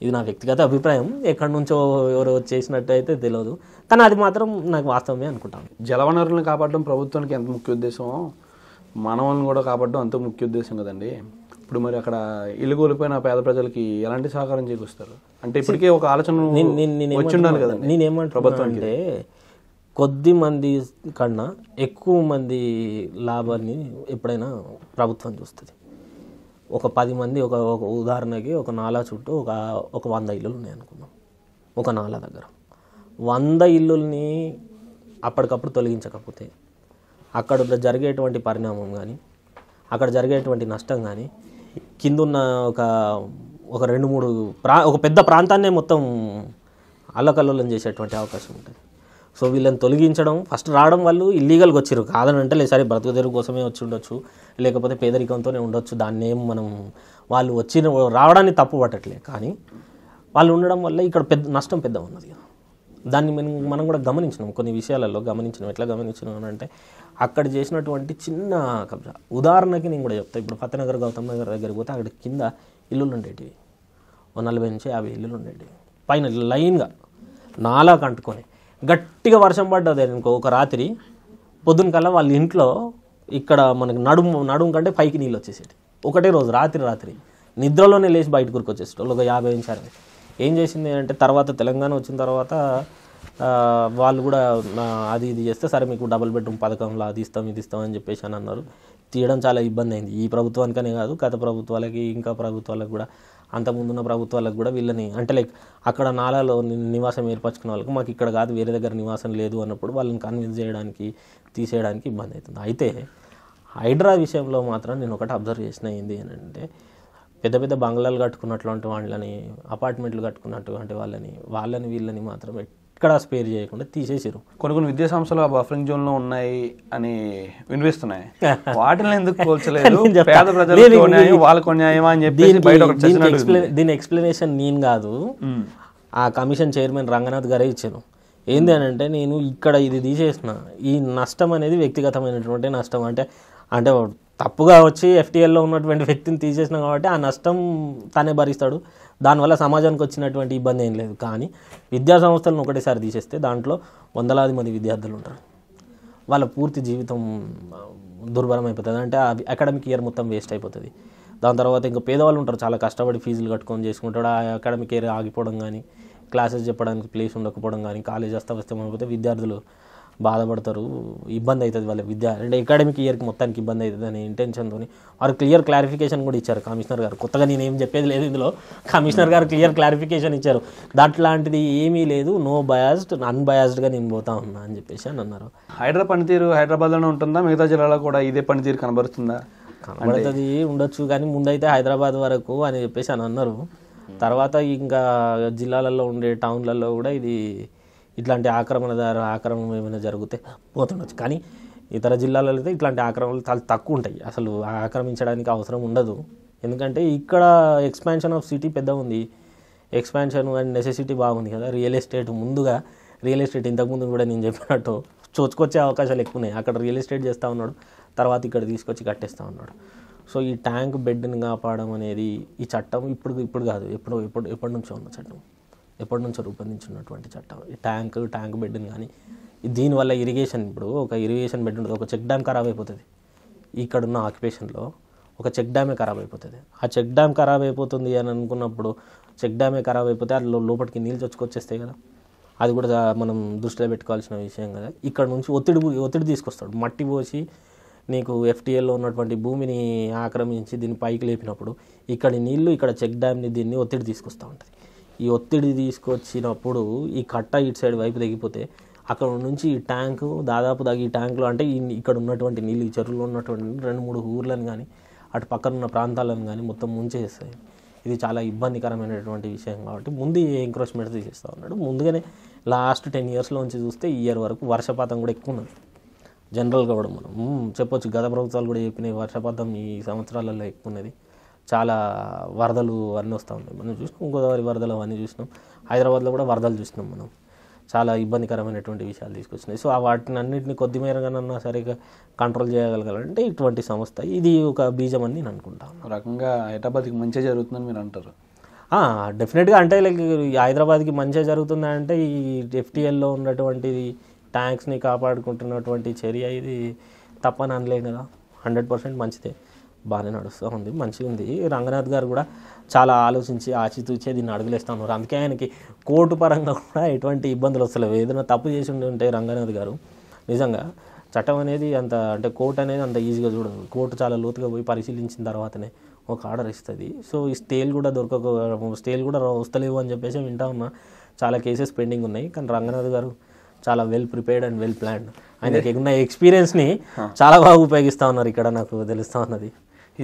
ఇది నా వ్యక్తిగత అభిప్రాయం, ఎక్కడి నుంచో ఎవరో చేసినట్టు అయితే తెలియదు, కానీ అది మాత్రం నాకు వాస్తవమే అనుకుంటాను. జలవనరులను కాపాడడం ప్రభుత్వానికి ఎంత ముఖ్య ఉద్దేశమో మనల్ని కూడా కాపాడడం అంత ముఖ్య ఉద్దేశం కదండి. ఇప్పుడు మరి అక్కడ ఇల్లు కోల్పోయిన పేద ప్రజలకి ఎలాంటి సహకారం చేకూరుస్తారు అంటే ఇప్పటికే ఒక ఆలోచన వచ్చి ఉండాలి కదండి. నేనేమంటున్నా అంటే కొద్ది మంది కన్నా ఎక్కువ మంది లాభాన్ని ఎప్పుడైనా ప్రభుత్వం చూస్తుంది. ఒక 10 మంది ఒక ఉదాహరణకి ఒక నాలా చుట్టూ ఒక 100 ఇల్లులు ఉన్నాయి అనుకుందాం. ఒక నాలా దగ్గర 100 ఇల్లుల్ని అప్పటికప్పుడు తొలగించకపోతే అక్కడ జరిగేటువంటి పరిణామం కానీ, అక్కడ జరిగేటువంటి నష్టం కానీ కిందున్న ఒక 2-3 ఒక పెద్ద ప్రాంతాన్నే మొత్తం అల్లకల్లోలం చేసేటువంటి అవకాశం ఉంటుంది. సో వీళ్ళని తొలగించడం, ఫస్ట్ రావడం వాళ్ళు ఇల్లీగల్గా వచ్చారు కాదని అంటే లేదు, సరే బ్రతుకు తెరువు కోసమే వచ్చి ఉండొచ్చు, లేకపోతే పేదరికంతోనే ఉండొచ్చు, దాన్ని ఏం మనం వాళ్ళు రావడాన్ని తప్పు పట్టట్లే, కానీ వాళ్ళు ఉండడం వల్ల ఇక్కడ నష్టం పెద్ద ఉన్నది కదా. దాన్ని మనం కూడా గమనించినాం, కొన్ని విషయాలలో గమనించినాం. ఎట్లా గమనించినాం అంటే అక్కడ చేసినటువంటి చిన్న కబ్జా. ఉదాహరణకి నేను కూడా చెప్తాను, ఇప్పుడు ఫతేనగర్, గౌతమ్ నగర్ దగ్గరికి పోతే అక్కడ కింద ఇల్లులు ఉండేటివి, 40 నుంచి 50 ఇల్లులు ఉండేటివి, పైన లైన్గా నాలా కంటుకొని గట్టిగా వర్షం పడ్డది అనుకో ఒక రాత్రి, పొద్దున కల్లా వాళ్ళ ఇంట్లో ఇక్కడ మనకి నడుము కంటే పైకి నీళ్ళు వచ్చేసేది. ఒకటే రోజు రాత్రి నిద్రలోనే లేచి బయట కూరుకొచ్చేసేటోళ్ళు ఒక 50 నుంచి 60. ఏం చేసింది అంటే తర్వాత తెలంగాణ వచ్చిన తర్వాత వాళ్ళు కూడా అది ఇది చేస్తే సరే మీకు డబుల్ బెడ్రూమ్ పథకంలో అది ఇస్తాం ఇది ఇస్తాం అని చెప్పేసి అని అన్నారు. తీయడం చాలా ఇబ్బంది అయింది, ఈ ప్రభుత్వానికనే కాదు గత ప్రభుత్వాలకి, ఇంకా ప్రభుత్వాలకు కూడా, అంతకుముందున్న ప్రభుత్వాలకు కూడా వీళ్ళని అంటే లైక్ అక్కడ నాలాలో నివాసం ఏర్పరచుకున్న వాళ్ళకి మాకు ఇక్కడ కాదు వేరే దగ్గర నివాసం లేదు అన్నప్పుడు వాళ్ళని కన్విన్స్ చేయడానికి తీసేయడానికి ఇబ్బంది అవుతుంది. అయితే హైడ్రా విషయంలో మాత్రం నేను ఒకటి అబ్జర్వ్ చేసిన ఏంది అని అంటే పెద్ద పెద్ద బంగ్లాలు కట్టుకున్నటువంటి వాళ్ళని, అపార్ట్మెంట్లు కట్టుకున్నటువంటి వాళ్ళని వీళ్ళని మాత్రం ఎక్కడ స్పేర్ చేయకుండా తీసేసారు. కొన్ని విద్యా సంస్థలు ఆ బఫరింగ్ జోన్లో ఉన్నాయి అని వినిపిస్తున్నాయి. వాటిని ఎందుకు పోల్చలేదు? పేద ప్రజలకు వాళ్ళకు న్యాయమా అని చెప్పి దీని ఎక్స్ప్లెనేషన్ నేను కాదు, ఆ కమిషన్ చైర్మన్ రంగనాథ్ గారే ఇచ్చాను. ఏంది అని అంటే నేను ఇక్కడ ఇది తీసేసిన, ఈ నష్టం అనేది వ్యక్తిగతమైనటువంటి నష్టం, అంటే తప్పుగా వచ్చి FTLలో ఉన్నటువంటి వ్యక్తిని తీసేసిన కాబట్టి ఆ నష్టం తానే భరిస్తాడు, దానివల్ల సమాజానికి వచ్చినటువంటి ఇబ్బంది ఏం లేదు. కానీ విద్యా సంస్థలను ఒకటేసారి తీసేస్తే దాంట్లో వందలాది మంది విద్యార్థులు ఉంటారు, వాళ్ళ పూర్తి జీవితం దుర్భరం అయిపోతుంది. అంటే అకాడమిక్ ఇయర్ మొత్తం వేస్ట్ అయిపోతుంది. దాని తర్వాత ఇంకా పేదవాళ్ళు ఉంటారు, చాలా కష్టపడి ఫీజులు కట్టుకొని చేసుకుంటాడు, ఆ అకాడమిక్ ఇయర్ ఆగిపోవడం కానీ, క్లాసెస్ చెప్పడానికి ప్లేస్ ఉండకపోవడం కానీ, కాలేజ్ అస్తవ్యస్తం అయిపోతే విద్యార్థులు బాధపడతారు, ఇబ్బంది అవుతుంది వాళ్ళ అంటే అకాడమిక్ ఇయర్కి మొత్తానికి ఇబ్బంది అవుతుంది అనే ఇంటెన్షన్తో వారు క్లియర్ క్లారిఫికేషన్ కూడా ఇచ్చారు కమిషనర్ గారు. కొత్తగా నేనేం చెప్పేది లేదు ఇందులో, కమిషనర్ గారు క్లియర్ క్లారిఫికేషన్ ఇచ్చారు, దాంట్లాంటిది ఏమీ లేదు, నో బయాస్డ్ అన్బయాస్డ్గా నేను పోతా ఉన్నా అని చెప్పేసి అని అన్నారు. హైడ్రా పనితీరు హైదరాబాద్లోనే ఉంటుందా, మిగతా జిల్లాలో కూడా ఇదే పనితీరు కనబడుతుందా? కనబడుతుంది ఉండొచ్చు, కానీ ముందైతే హైదరాబాద్ వరకు అని చెప్పేసి అని అన్నారు. తర్వాత ఇంకా జిల్లాలలో ఉండే టౌన్లలో కూడా ఇట్లాంటి ఆక్రమణ ఏమైనా జరిగితే పోతుండొచ్చు. కానీ ఇతర జిల్లాలలో అయితే ఇట్లాంటి ఆక్రమణలు చాలా తక్కువ ఉంటాయి, అసలు ఆక్రమించడానికి అవసరం ఉండదు. ఎందుకంటే ఇక్కడ ఎక్స్పాన్షన్ ఆఫ్ సిటీ పెద్ద ఉంది, ఎక్స్పాన్షన్ అండ్ నెసెసిటీ బాగుంది కదా. రియల్ ఎస్టేట్ ఇంతకుముందు కూడా నేను చెప్పినట్టు చోచుకొచ్చే అవకాశాలు ఎక్కువ ఉన్నాయి. అక్కడ రియల్ ఎస్టేట్ చేస్తూ ఉన్నాడు, తర్వాత ఇక్కడ తీసుకొచ్చి కట్టేస్తూ ఉన్నాడు. సో ఈ ట్యాంక్ బెడ్ని కాపాడడం అనేది ఈ చట్టం ఇప్పుడు కాదు, ఎప్పటి నుంచో ఉన్న చట్టం, ఎప్పటి నుంచో రూపొందించినటువంటి చట్టం. ఈ ట్యాంక్ బెడ్ని కానీ దీనివల్ల ఇరిగేషన్, ఇప్పుడు ఒక ఇరిగేషన్ బెడ్ ఉంటుంది, ఒక చెక్ డ్యామ్ ఖరాబ్ అయిపోతుంది, ఇక్కడున్న ఆక్యుపేషన్లో ఒక చెక్ డ్యామే ఖరాబ్ అయిపోతుంది. ఆ చెక్ డ్యామ్ ఖరాబ్ అయిపోతుంది అని అనుకున్నప్పుడు చెక్ డ్యామే ఖరాబ్ అయిపోతే అది లోపలికి నీళ్ళు చొచ్చుకొచ్చేస్తాయి కదా, అది కూడా మనం దృష్టిలో పెట్టుకోవాల్సిన విషయం కదా. ఇక్కడ నుంచి ఒత్తిడి తీసుకొస్తాడు, మట్టి పోసి నీకు FTLలో ఉన్నటువంటి భూమిని ఆక్రమించి దీన్ని పైకి లేపినప్పుడు ఇక్కడి నీళ్లు ఇక్కడ చెక్ డ్యామ్ని దీన్ని ఒత్తిడి తీసుకొస్తూ ఉంటుంది. ఈ ఒత్తిడి తీసుకొచ్చినప్పుడు ఈ కట్ట ఇటు సైడ్ వైపు తెగిపోతే అక్కడ నుంచి ఈ ట్యాంకు దాదాపు ఈ ట్యాంకులో అంటే ఇక్కడ ఉన్నటువంటి నీళ్ళు, ఈ చెరువులో ఉన్నటువంటి 2-3 ఊర్లను కానీ అటు పక్కన ఉన్న ప్రాంతాలను కానీ మొత్తం ముంచేస్తాయి. ఇది చాలా ఇబ్బందికరమైనటువంటి విషయం కాబట్టి ముందు ఎంక్రోచ్మెంట్ తీసేస్తూ ఉన్నాడు. ముందుగానే లాస్ట్ 10 ఇయర్స్లోంచి చూస్తే ఈ ఇయర్ వరకు వర్షపాతం కూడా ఎక్కువ ఉన్నది. జనరల్గా కూడా మనం చెప్పొచ్చు, గత ప్రభుత్వాలు కూడా చెప్పినాయి, వర్షపాతం ఈ సంవత్సరాలలో ఎక్కువ ఉన్నది, చాలా వరదలు అన్నీ వస్తూ ఉన్నాయి. మనం చూసినాం గోదావరి వరదలు అవన్నీ చూసినాం, హైదరాబాద్లో కూడా వరదలు చూసినాం మనం, చాలా ఇబ్బందికరమైనటువంటి విషయాలు తీసుకొచ్చినాయి. సో వాటిని అన్నింటినీ కొద్ది మేరగానన్నా సరిగా కంట్రోల్ చేయగలగాలంటే ఇటువంటి సంస్థ ఇది ఒక బీజం అని నేను అనుకుంటాను. రకంగా హైదరాబాద్కి మంచిగా జరుగుతుందని మీరు అంటారు? డెఫినెట్గా, అంటే లైక్ హైదరాబాద్కి మంచిగా జరుగుతుందంటే ఈ FTLలో ఉన్నటువంటి ట్యాంక్స్ని కాపాడుకుంటున్నటువంటి చర్య ఇది తప్పని అనలేం కదా. 100% మంచిదే, బాగానే నడుస్తూ ఉంది, మంచిగా ఉంది. రంగనాథ్ గారు కూడా చాలా ఆలోచించి ఆచితూచే దీన్ని అడుగులేస్తూ ఉన్నారు. అందుకే ఆయనకి కోర్టు పరంగా కూడా ఎటువంటి ఇబ్బందులు వస్తలేవు. ఏదైనా తప్పు చేసి ఉంటే రంగనాథ్ గారు నిజంగా చట్టం అనేది అంటే కోర్టు అనేది అంత ఈజీగా చూడదు. కోర్టు చాలా లోతుగా పోయి పరిశీలించిన తర్వాతనే ఒక ఆర్డర్ ఇస్తుంది. సో ఈ స్టేలు కూడా వస్తలేవు అని చెప్పేసి వింటా ఉన్నా. చాలా కేసెస్ పెండింగ్ ఉన్నాయి, కానీ రంగనాథ్ గారు చాలా well prepared and well planned. ఆయనకి ఉన్న ఎక్స్పీరియన్స్ని చాలా బాగా ఉపయోగిస్తూ ఉన్నారు, ఇక్కడ నాకు తెలుస్తూ ఉన్నది.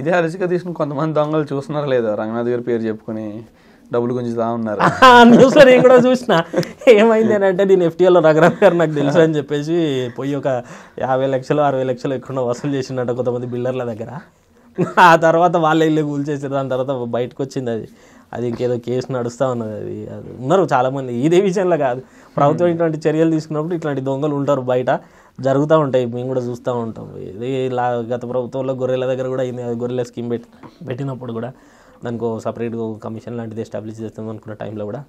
ఇదే అలసిగా తీసుకుని కొంతమంది దొంగలు చూస్తున్నారా లేదా, రంగనాథ్ గారి పేరు చెప్పుకొని డబ్బులు గుంజుతా ఉన్నారు. న్యూస్లో నేను కూడా చూసిన. ఏమైంది అని అంటే నేను FTLలో రంగనాథ్ గారు నాకు తెలుసు అని చెప్పేసి పోయి ఒక 50 లక్షలు 60 లక్షలు ఎక్కడ వసూలు చేసిండట కొంతమంది బిల్డర్ల దగ్గర. ఆ తర్వాత వాళ్ళ ఇల్లు కూల్చేసారు. దాని తర్వాత బయటకు వచ్చింది అది ఇంకేదో కేసు నడుస్తూ ఉన్నది. అది ఉన్నారు చాలామంది, ఇదే విషయంలో కాదు, ప్రభుత్వం ఇటువంటి చర్యలు తీసుకున్నప్పుడు ఇట్లాంటి దొంగలు ఉంటారు, బయట జరుగుతూ ఉంటాయి, మేము కూడా చూస్తూ ఉంటాం. ఇది గత ప్రభుత్వంలో గొర్రెల దగ్గర కూడా అయింది, గొర్రెల స్కీమ్ పెట్టినప్పుడు కూడా దానికి సపరేట్గా కమిషన్ లాంటిది ఎస్టాబ్లిష్ చేస్తాం అనుకున్న టైంలో కూడా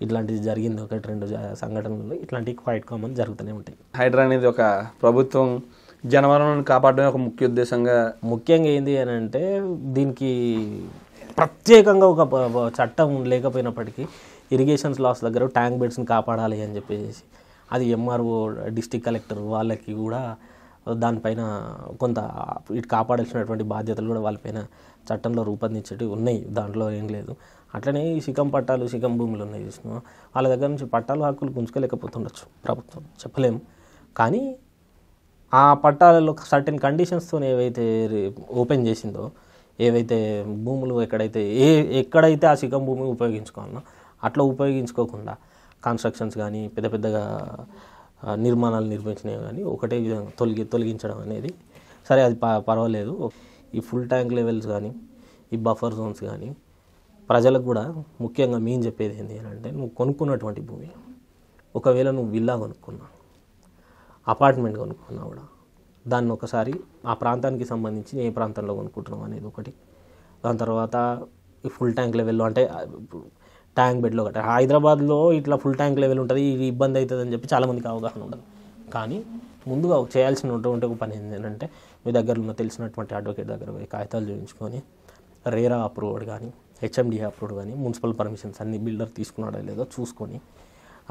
ఇట్లాంటిది జరిగింది. 1-2 సంఘటనలు ఇట్లాంటివి క్వైట్ కామన్ జరుగుతూనే ఉంటాయి. హైడ్రా అనేది ఒక ప్రభుత్వం జనవరాలను కాపాడడం ఒక ముఖ్యంగా ఏంది అని అంటే దీనికి ప్రత్యేకంగా ఒక చట్టం లేకపోయినప్పటికీ ఇరిగేషన్స్ లాస్ దగ్గర ట్యాంక్ బెడ్స్ని కాపాడాలి అని చెప్పేసి అది MRO డిస్ట్రిక్ట్ కలెక్టర్ వాళ్ళకి కూడా దానిపైన కొంత ఇటు కాపాడాల్సినటువంటి బాధ్యతలు కూడా వాళ్ళపైన చట్టంలో రూపొందించేటివి ఉన్నాయి, దాంట్లో ఏం లేదు. అట్లనే ఈ శిఖం భూములు ఉన్నాయి చూసినా, వాళ్ళ దగ్గర నుంచి పట్టాలు హక్కులు గుంజుకోలేకపోతుండొచ్చు ప్రభుత్వం, చెప్పలేము. కానీ ఆ పట్టాలలో సర్టెన్ కండిషన్స్తో ఏవైతే ఓపెన్ చేసిందో, ఏవైతే భూములు ఎక్కడైతే ఆ శిఖం భూమి ఉపయోగించుకోవాలనో అట్లా ఉపయోగించుకోకుండా కన్స్ట్రక్షన్స్ కానీ పెద్ద పెద్దగా నిర్మాణాలు నిర్మించినవి కానీ ఒకటే విధంగా తొలగించడం అనేది సరే, అది పర్వాలేదు. ఈ ఫుల్ ట్యాంక్ లెవెల్స్ కానీ ఈ బఫర్ జోన్స్ కానీ ప్రజలకు కూడా ముఖ్యంగా మేము చెప్పేది ఏంటి అంటే, నువ్వు కొనుక్కున్నటువంటి భూమి, ఒకవేళ నువ్వు విల్లా కొనుక్కున్నా, అపార్ట్మెంట్ కొనుక్కున్నా కూడా దాన్ని ఒకసారి ఆ ప్రాంతానికి సంబంధించి ఏ ప్రాంతంలో కొనుక్కుంటున్నాం అనేది ఒకటి. దాని తర్వాత ఈ ఫుల్ ట్యాంక్ లెవెల్లో అంటే ట్యాంక్ బెడ్లో ఒకటి. హైదరాబాద్లో ఇట్లా ఫుల్ ట్యాంక్ లెవెల్ ఉంటుంది, ఇది ఇబ్బంది అవుతుంది అని చెప్పి చాలామందికి అవగాహన ఉండదు. కానీ ముందుగా చేయాల్సినటువంటి ఒక పని ఏంటంటే, మీ దగ్గర ఉన్న తెలిసినటువంటి అడ్వకేట్ దగ్గర పోయి కాగితాలు చూపించుకొని రేరా అప్రూవ్డ్ కానీ హెచ్ఎండి అప్రూవ్డ్ కానీ మున్సిపల్ పర్మిషన్స్ అన్ని బిల్డర్ తీసుకున్నాడో లేదో చూసుకొని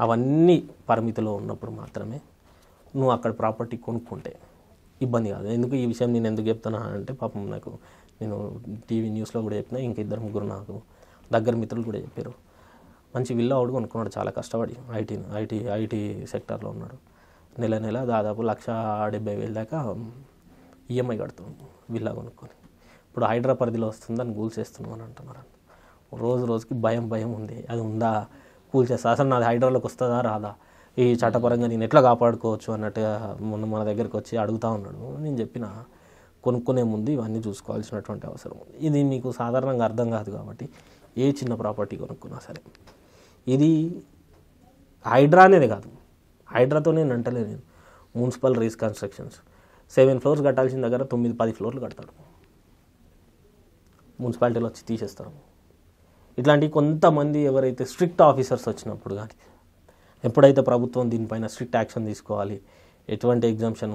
అవన్నీ పరిమితిలో ఉన్నప్పుడు మాత్రమే నువ్వు అక్కడ ప్రాపర్టీ కొనుక్కుంటే ఇబ్బంది కాదు. ఎందుకు ఈ విషయం నేను ఎందుకు చెప్తున్నా అంటే, పాపం నేను టీవీ న్యూస్లో కూడా చెప్పినా, ఇంకా 2-3 నాకు దగ్గర మిత్రులు కూడా చెప్పారు. మంచి విల్లా ఒకటి కొనుక్కున్నాడు చాలా కష్టపడి, ఐటీ సెక్టార్లో ఉన్నాడు. నెల దాదాపు 1,70,000 దాకా ఈఎంఐ కడుతున్నాం విల్లా కొనుక్కొని. ఇప్పుడు హైడ్రా పరిధిలో వస్తుందని కూల్చేస్తున్నాం అని అంటున్నారు. రోజుకి భయం ఉంది. అది ఉందా, కూల్చేస్తా, అసలు నాది హైడ్రాలోకి వస్తుందా రాదా, ఈ చట్టపరంగా నేను ఎట్లా కాపాడుకోవచ్చు అన్నట్టుగా మన దగ్గరికి వచ్చి అడుగుతూ ఉన్నాడు. నేను చెప్పిన, కొనుక్కునే ముందు ఇవన్నీ చూసుకోవాల్సినటువంటి అవసరం ఉంది. ఇది మీకు సాధారణంగా అర్థం కాదు కాబట్టి ఏ చిన్న ప్రాపర్టీ కొనుక్కున్నా సరే, ఇది హైడ్రా అనేది కాదు, హైడ్రాతో నేను అంటలేదు, నేను మున్సిపల్ రీకన్స్ట్రక్షన్స్ 7 floors కట్టాల్సిన దగ్గర 9-10 floors కడతాడు, మున్సిపాలిటీలో వచ్చి తీసేస్తారు. ఇట్లాంటి కొంతమంది ఎవరైతే స్ట్రిక్ట్ ఆఫీసర్స్ వచ్చినప్పుడు కానీ, ఎప్పుడైతే ప్రభుత్వం దీనిపైన స్ట్రిక్ట్ యాక్షన్ తీసుకోవాలి, ఎటువంటి ఎగ్జామ్షన్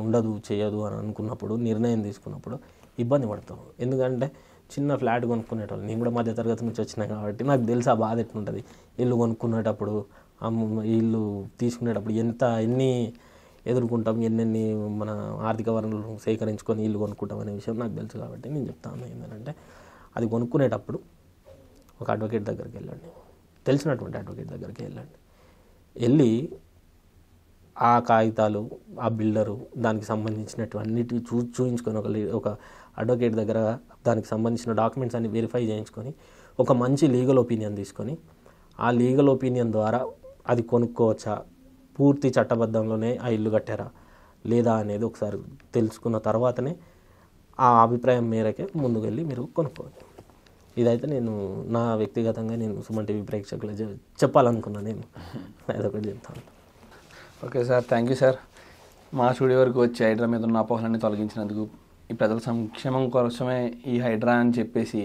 చేయదు అని అనుకున్నప్పుడు, నిర్ణయం తీసుకున్నప్పుడు ఇబ్బంది పడతాం. ఎందుకంటే చిన్న ఫ్లాట్ కొనుక్కునేటోళ్ళు, నేను కూడా మధ్యతరగతి నుంచి వచ్చినా కాబట్టి నాకు తెలుసు ఆ బాధ ఎట్లుంటుంది. ఇల్లు కొనుక్కునేటప్పుడు, ఇల్లు తీసుకునేటప్పుడు ఎన్ని ఎదుర్కొంటాం, ఎన్నెన్ని మన ఆర్థిక వనరులు సేకరించుకొని ఇల్లు కొనుక్కుంటాం అనే విషయం నాకు తెలుసు. కాబట్టి నేను చెప్తాను ఏంటంటే, అది కొనుక్కునేటప్పుడు ఒక అడ్వకేట్ దగ్గరికి వెళ్ళండి, తెలిసినటువంటి అడ్వకేట్ దగ్గరికి వెళ్ళి ఆ కాగితాలు, ఆ బిల్డరు, దానికి సంబంధించినటువంటి చూపించుకొని ఒక అడ్వకేట్ దగ్గర దానికి సంబంధించిన డాక్యుమెంట్స్ అన్ని వెరిఫై చేయించుకొని ఒక మంచి లీగల్ ఒపీనియన్ తీసుకొని, ఆ లీగల్ ఒపీనియన్ ద్వారా అది కొనుక్కోవచ్చా, పూర్తి చట్టబద్ధంలోనే ఆ ఇల్లు కట్టారా లేదా అనేది ఒకసారి తెలుసుకున్న తర్వాతనే ఆ అభిప్రాయం మేరకే ముందుకు వెళ్ళి మీరు కొనుక్కోవచ్చు. ఇదైతే నా వ్యక్తిగతంగా సుమన్ టీవీ ప్రేక్షకులు చెప్పాలనుకున్నాను. నేను అదొకటి చెప్తాను. Okay sir, thank you sir. మా స్టూడియో వరకు వచ్చి హైడ్రా మీద ఉన్న అపోహలన్నీ తొలగించినందుకు, ఈ ప్రజల సంక్షేమం కోసమే ఈ హైడ్రా అని చెప్పేసి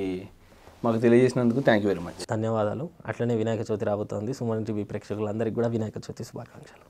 మాకు తెలియజేసినందుకు థ్యాంక్ యూ వెరీ మచ్. ధన్యవాదాలు. అట్లనే వినాయక చవితి రాబోతోంది. సుమన్ టీవీ ప్రేక్షకులందరికీ కూడా వినాయక చవితి శుభాకాంక్షలు.